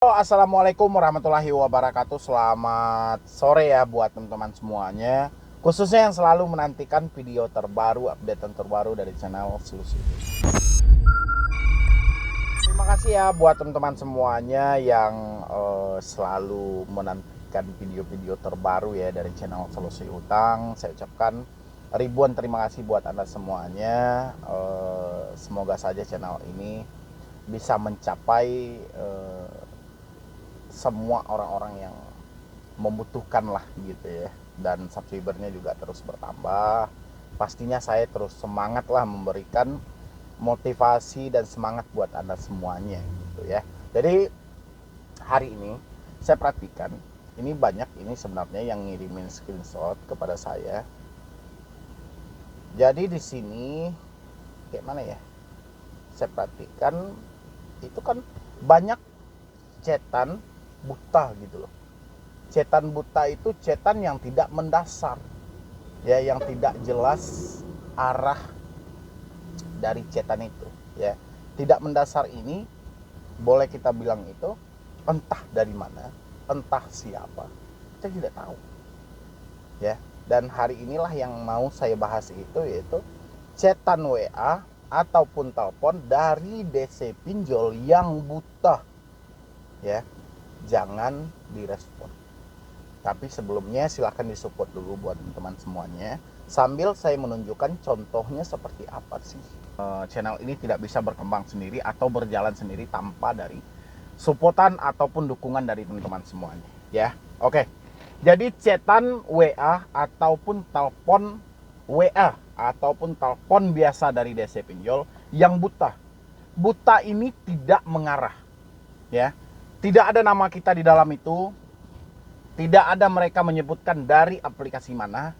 Assalamualaikum warahmatullahi wabarakatuh. Selamat sore ya buat teman-teman semuanya, khususnya yang selalu menantikan video terbaru, updatean terbaru dari channel Solusi. Terima kasih ya buat teman-teman semuanya yang selalu menantikan video-video terbaru ya dari channel Solusi Utang. Saya ucapkan ribuan terima kasih buat Anda semuanya. Semoga saja channel ini bisa mencapai semua orang-orang yang membutuhkan lah gitu ya, dan subscribernya juga terus bertambah. Pastinya saya terus semangat lah memberikan motivasi dan semangat buat Anda semuanya gitu ya. Jadi hari ini saya perhatikan ini banyak ini sebenarnya yang ngirimin screenshot kepada saya. Jadi di sini kayak mana ya, saya perhatikan itu kan banyak cetan buta gitu loh. Cetan buta itu cetan yang tidak mendasar ya, yang tidak jelas arah dari cetan itu ya. Tidak mendasar ini boleh kita bilang itu entah dari mana, entah siapa, kita tidak tahu ya. Dan hari inilah yang mau saya bahas itu, yaitu cetan WA ataupun telepon dari DC pinjol yang buta ya. Jangan direspon. Tapi sebelumnya silahkan disupport dulu buat teman-teman semuanya, sambil saya menunjukkan contohnya seperti apa sih. Channel ini tidak bisa berkembang sendiri atau berjalan sendiri tanpa dari supportan ataupun dukungan dari teman-teman semuanya ya. Oke. Jadi cetan WA ataupun telepon WA ataupun telepon biasa dari DC pinjol yang buta. Buta ini tidak mengarah ya. Tidak ada nama kita di dalam itu. Tidak ada mereka menyebutkan dari aplikasi mana.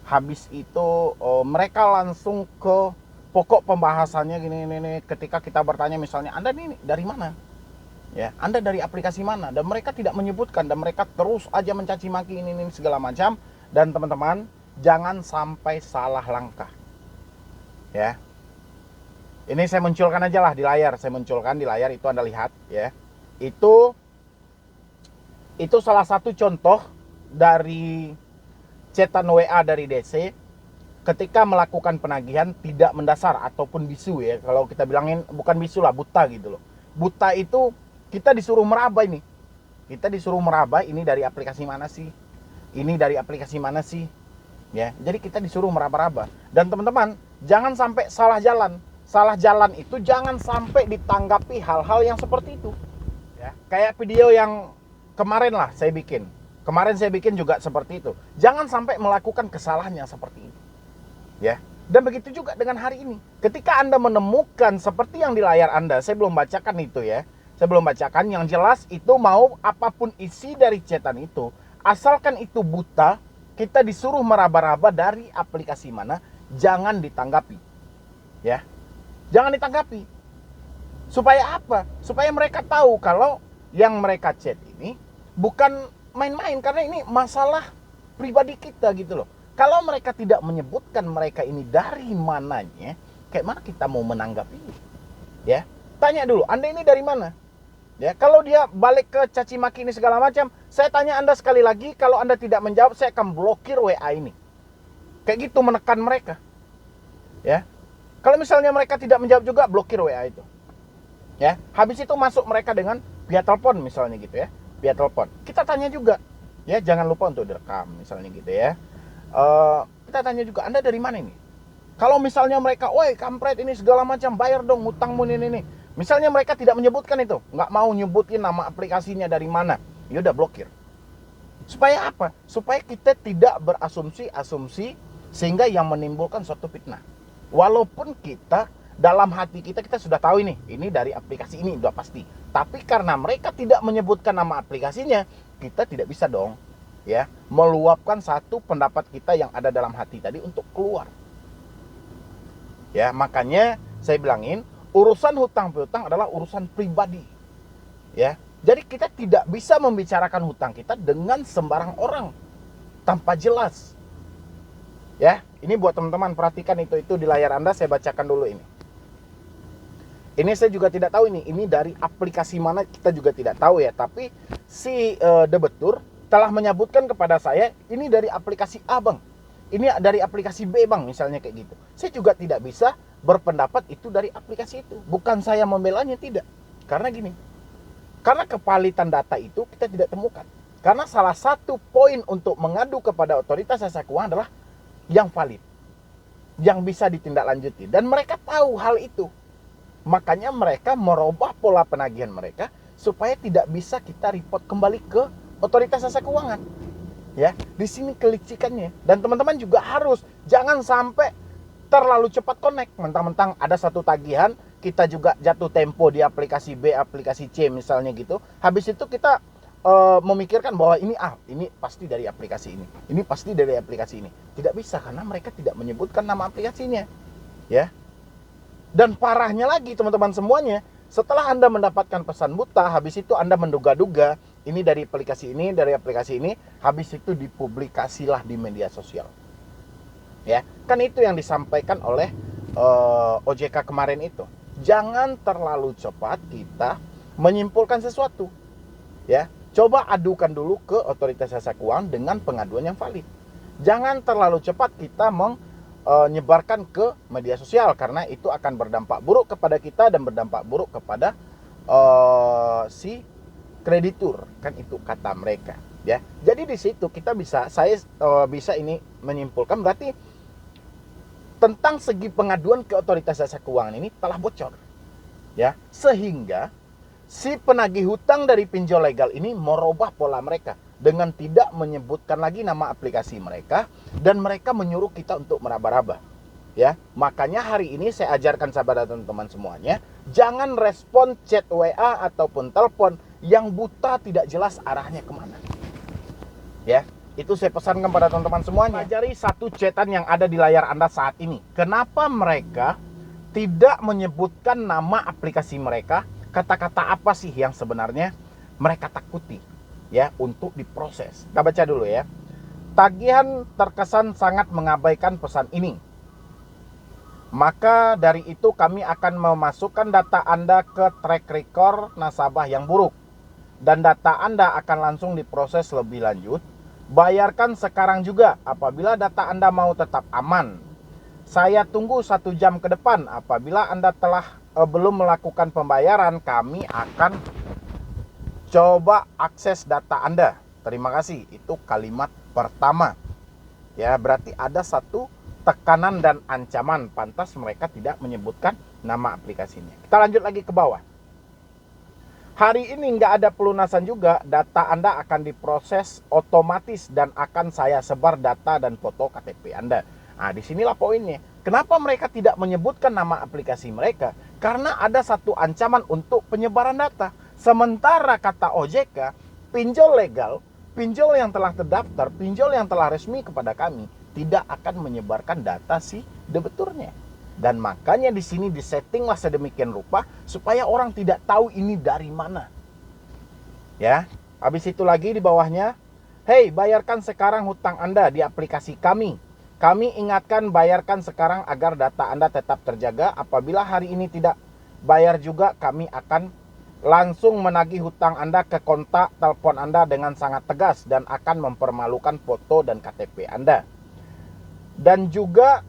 Habis itu mereka langsung ke pokok pembahasannya gini. Ketika kita bertanya misalnya, Anda ini dari mana? Ya, Anda dari aplikasi mana? Dan mereka tidak menyebutkan, dan mereka terus aja mencaci maki ini segala macam. Dan teman-teman, jangan sampai salah langkah. Ya. Ini saya munculkan aja lah di layar. Saya munculkan di layar, itu Anda lihat ya. Itu salah satu contoh dari cetan WA dari DC ketika melakukan penagihan tidak mendasar ataupun bisu ya. Kalau kita bilangin bukan bisu lah, buta gitu loh. Buta itu kita disuruh meraba ini. Kita disuruh meraba ini dari aplikasi mana sih? Ini dari aplikasi mana sih? Ya, jadi kita disuruh meraba-raba. Dan teman-teman, jangan sampai salah jalan. Salah jalan itu jangan sampai ditanggapi hal-hal yang seperti itu. Ya, kayak video yang kemarin lah saya bikin. Kemarin saya bikin juga seperti itu. Jangan sampai melakukan kesalahan yang seperti ini. Ya. Dan begitu juga dengan hari ini. Ketika Anda menemukan seperti yang di layar Anda, saya belum bacakan itu ya. Saya belum bacakan, yang jelas itu mau apapun isi dari cetan itu, asalkan itu buta, kita disuruh meraba-raba dari aplikasi mana, jangan ditanggapi. Ya. Jangan ditanggapi. Supaya apa? Supaya mereka tahu kalau yang mereka chat ini bukan main-main, karena ini masalah pribadi kita gitu loh. Kalau mereka tidak menyebutkan mereka ini dari mananya, kayak mana kita mau menanggapi? Ya, tanya dulu, Anda ini dari mana? Ya, kalau dia balik ke caci maki ini segala macam, saya tanya Anda sekali lagi, kalau Anda tidak menjawab, saya akan blokir WA ini. Kayak gitu menekan mereka. Ya. Kalau misalnya mereka tidak menjawab juga, blokir WA itu. Ya, habis itu masuk mereka dengan via telepon misalnya gitu ya, via telepon. Kita tanya juga, ya jangan lupa untuk direkam misalnya gitu ya. Kita tanya juga, Anda dari mana ini? Kalau misalnya mereka, woi kampret ini segala macam, bayar dong hutangmu ini. Misalnya mereka tidak menyebutkan itu, nggak mau nyebutin nama aplikasinya dari mana, ya udah blokir. Supaya apa? Supaya kita tidak berasumsi sehingga yang menimbulkan suatu fitnah. Walaupun kita dalam hati kita sudah tahu ini dari aplikasi ini udah pasti. Tapi karena mereka tidak menyebutkan nama aplikasinya, kita tidak bisa dong ya meluapkan satu pendapat kita yang ada dalam hati tadi untuk keluar. Ya, makanya saya bilangin urusan hutang piutang adalah urusan pribadi. Ya. Jadi kita tidak bisa membicarakan hutang kita dengan sembarang orang tanpa jelas. Ya, ini buat teman-teman perhatikan itu di layar Anda, saya bacakan dulu ini. Ini saya juga tidak tahu ini dari aplikasi mana kita juga tidak tahu ya. Tapi si debetur telah menyebutkan kepada saya ini dari aplikasi A bang, ini dari aplikasi B bang, misalnya kayak gitu. Saya juga tidak bisa berpendapat itu dari aplikasi itu. Bukan saya membelanya, tidak. Karena gini, karena kevalitan data itu kita tidak temukan. Karena salah satu poin untuk mengadu kepada otoritas jasa keuangan adalah yang valid, yang bisa ditindaklanjuti, dan mereka tahu hal itu. Makanya mereka merubah pola penagihan mereka supaya tidak bisa kita report kembali ke otoritas jasa keuangan. Ya, di sini kelicikannya. Dan teman-teman juga harus jangan sampai terlalu cepat connect. Mentang-mentang ada satu tagihan, kita juga jatuh tempo di aplikasi B, aplikasi C misalnya gitu. Habis itu kita memikirkan bahwa ini pasti dari aplikasi ini pasti dari aplikasi ini. Tidak bisa karena mereka tidak menyebutkan nama aplikasinya. Ya. Dan parahnya lagi teman-teman semuanya, setelah Anda mendapatkan pesan buta, habis itu Anda menduga-duga ini dari aplikasi ini, dari aplikasi ini, habis itu dipublikasilah di media sosial. Ya, kan itu yang disampaikan oleh OJK kemarin itu. Jangan terlalu cepat kita menyimpulkan sesuatu. Ya, coba adukan dulu ke otoritas jasa keuangan dengan pengaduan yang valid. Jangan terlalu cepat kita menyebarkan ke media sosial, karena itu akan berdampak buruk kepada kita dan berdampak buruk kepada si kreditur, kan itu kata mereka. Ya, jadi di situ saya bisa ini menyimpulkan berarti tentang segi pengaduan ke otoritas jasa keuangan ini telah bocor. Ya, sehingga si penagih hutang dari pinjol legal ini merubah pola mereka dengan tidak menyebutkan lagi nama aplikasi mereka, dan mereka menyuruh kita untuk meraba-raba. Ya, makanya hari ini saya ajarkan sahabat dan teman-teman semuanya, jangan respon chat WA ataupun telepon yang buta tidak jelas arahnya kemana. Ya, itu saya pesankan kepada teman-teman semuanya. Pelajari satu chatan yang ada di layar Anda saat ini. Kenapa mereka tidak menyebutkan nama aplikasi mereka? Kata-kata apa sih yang sebenarnya mereka takuti? Ya, untuk diproses. Kita baca dulu ya. Tagihan terkesan sangat mengabaikan pesan ini. Maka dari itu kami akan memasukkan data Anda ke track record nasabah yang buruk. Dan data Anda akan langsung diproses lebih lanjut. Bayarkan sekarang juga apabila data Anda mau tetap aman. Saya tunggu 1 jam ke depan. Apabila Anda telah belum melakukan pembayaran, kami akan coba akses data Anda. Terima kasih. Itu kalimat pertama. Ya, berarti ada satu tekanan dan ancaman. Pantas mereka tidak menyebutkan nama aplikasinya. Kita lanjut lagi ke bawah. Hari ini nggak ada pelunasan juga, data Anda akan diproses otomatis dan akan saya sebar data dan foto KTP Anda. Nah, disinilah poinnya. Kenapa mereka tidak menyebutkan nama aplikasi mereka? Karena ada satu ancaman untuk penyebaran data. Sementara kata OJK, pinjol legal, pinjol yang telah terdaftar, pinjol yang telah resmi kepada kami tidak akan menyebarkan data si debeturnya. Dan makanya di sini disettinglah sedemikian rupa supaya orang tidak tahu ini dari mana. Ya, habis itu lagi di bawahnya, hey, bayarkan sekarang hutang Anda di aplikasi kami. Kami ingatkan bayarkan sekarang agar data Anda tetap terjaga. Apabila hari ini tidak bayar juga, kami akan langsung menagih hutang Anda ke kontak telepon Anda dengan sangat tegas dan akan mempermalukan foto dan KTP Anda. Dan juga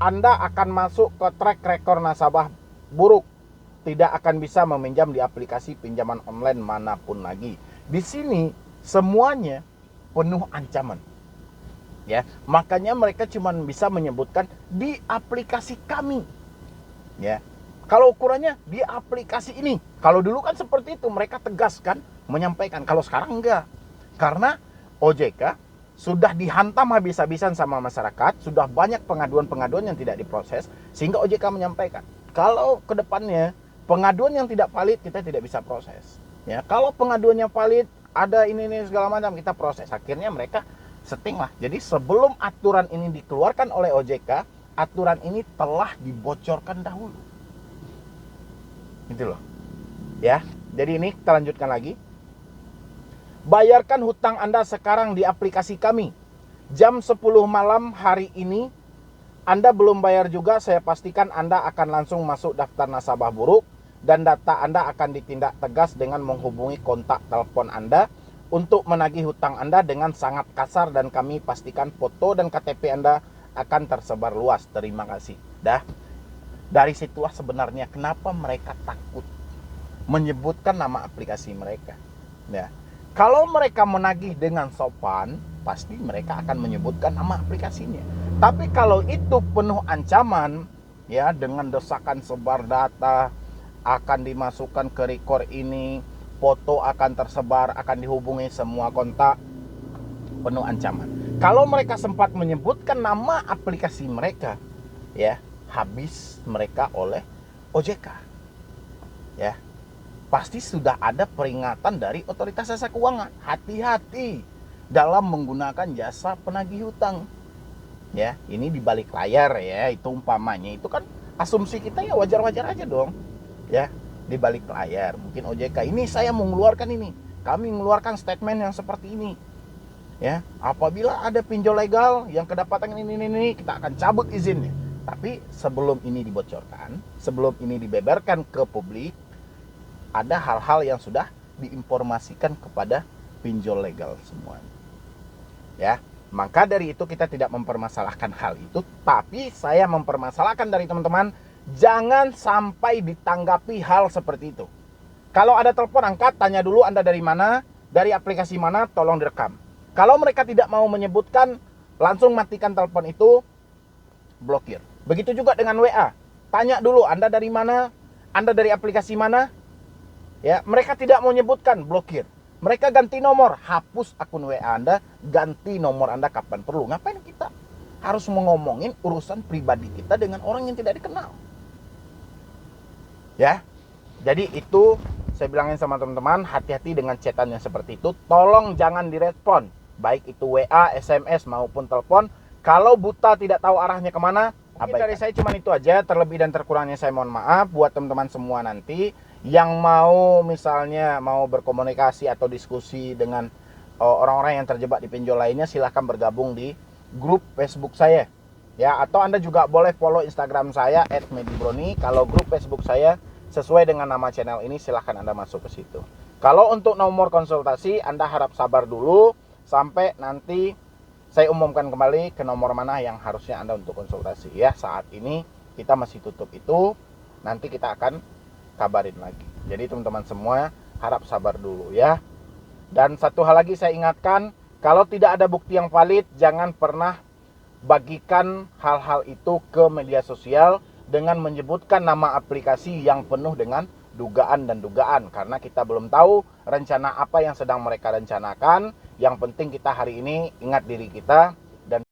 Anda akan masuk ke track record nasabah buruk. Tidak akan bisa meminjam di aplikasi pinjaman online manapun lagi. Di sini semuanya penuh ancaman. Ya, makanya mereka cuma bisa menyebutkan di aplikasi kami. Ya. Kalau ukurannya di aplikasi ini. Kalau dulu kan seperti itu, mereka tegas kan menyampaikan. Kalau sekarang enggak. Karena OJK sudah dihantam habis-habisan sama masyarakat, sudah banyak pengaduan-pengaduan yang tidak diproses, sehingga OJK menyampaikan, kalau ke depannya pengaduan yang tidak valid kita tidak bisa proses. Ya, kalau pengaduannya valid, ada ini segala macam kita proses. Akhirnya mereka setting lah. Jadi sebelum aturan ini dikeluarkan oleh OJK, aturan ini telah dibocorkan dahulu. Gitu loh. Ya, jadi ini kita lanjutkan lagi. Bayarkan hutang Anda sekarang di aplikasi kami. Jam 10 malam hari ini Anda belum bayar juga, saya pastikan Anda akan langsung masuk daftar nasabah buruk dan data Anda akan ditindak tegas dengan menghubungi kontak telepon Anda untuk menagih hutang Anda dengan sangat kasar, dan kami pastikan foto dan KTP Anda akan tersebar luas. Terima kasih. Dah. Dari situlah sebenarnya kenapa mereka takut menyebutkan nama aplikasi mereka. Ya. Kalau mereka menagih dengan sopan, pasti mereka akan menyebutkan nama aplikasinya. Tapi kalau itu penuh ancaman, ya, dengan desakan sebar data, akan dimasukkan ke record ini, foto akan tersebar, akan dihubungi semua kontak, penuh ancaman. Kalau mereka sempat menyebutkan nama aplikasi mereka, ya, habis mereka oleh OJK. Ya. Pasti sudah ada peringatan dari otoritas jasa keuangan. Hati-hati dalam menggunakan jasa penagih hutang. Ya, ini di balik layar ya, itu umpamanya. Itu kan asumsi kita ya wajar-wajar aja dong. Ya, di balik layar. Mungkin OJK, ini saya mengeluarkan ini. Kami mengeluarkan statement yang seperti ini. Ya, apabila ada pinjol legal yang kedapatan ini, kita akan cabut izinnya. Tapi sebelum ini dibocorkan, sebelum ini dibeberkan ke publik, ada hal-hal yang sudah diinformasikan kepada pinjol legal semuanya. Ya, maka dari itu kita tidak mempermasalahkan hal itu, tapi saya mempermasalahkan dari teman-teman, jangan sampai ditanggapi hal seperti itu. Kalau ada telepon, angkat, tanya dulu Anda dari mana, dari aplikasi mana, tolong direkam. Kalau mereka tidak mau menyebutkan, langsung matikan telepon itu, blokir. Begitu juga dengan WA. Tanya dulu Anda dari mana, Anda dari aplikasi mana. Ya, mereka tidak mau menyebutkan, blokir. Mereka ganti nomor, hapus akun WA Anda, ganti nomor Anda kapan perlu. Ngapain kita harus ngomongin urusan pribadi kita dengan orang yang tidak dikenal? Ya. Jadi itu saya bilangin sama teman-teman, hati-hati dengan chatan yang seperti itu. Tolong jangan direspon, baik itu WA, SMS maupun telepon. Kalau buta tidak tahu arahnya kemana, abaikan. Dari saya cuma itu aja. Terlebih dan terkurangnya saya mohon maaf. Buat teman-teman semua nanti yang mau misalnya mau berkomunikasi atau diskusi dengan orang-orang yang terjebak di pinjol lainnya, silahkan bergabung di grup Facebook saya. Ya, atau Anda juga boleh follow Instagram saya @medibroni. Kalau grup Facebook saya sesuai dengan nama channel ini, silahkan Anda masuk ke situ. Kalau untuk nomor konsultasi, Anda harap sabar dulu sampai nanti saya umumkan kembali ke nomor mana yang harusnya Anda untuk konsultasi. Ya, saat ini kita masih tutup itu. Nanti kita akan kabarin lagi. Jadi teman-teman semua harap sabar dulu ya. Dan satu hal lagi saya ingatkan, kalau tidak ada bukti yang valid, jangan pernah bagikan hal-hal itu ke media sosial dengan menyebutkan nama aplikasi yang penuh dengan dugaan dan dugaan, karena kita belum tahu rencana apa yang sedang mereka rencanakan. Yang penting kita hari ini ingat diri kita,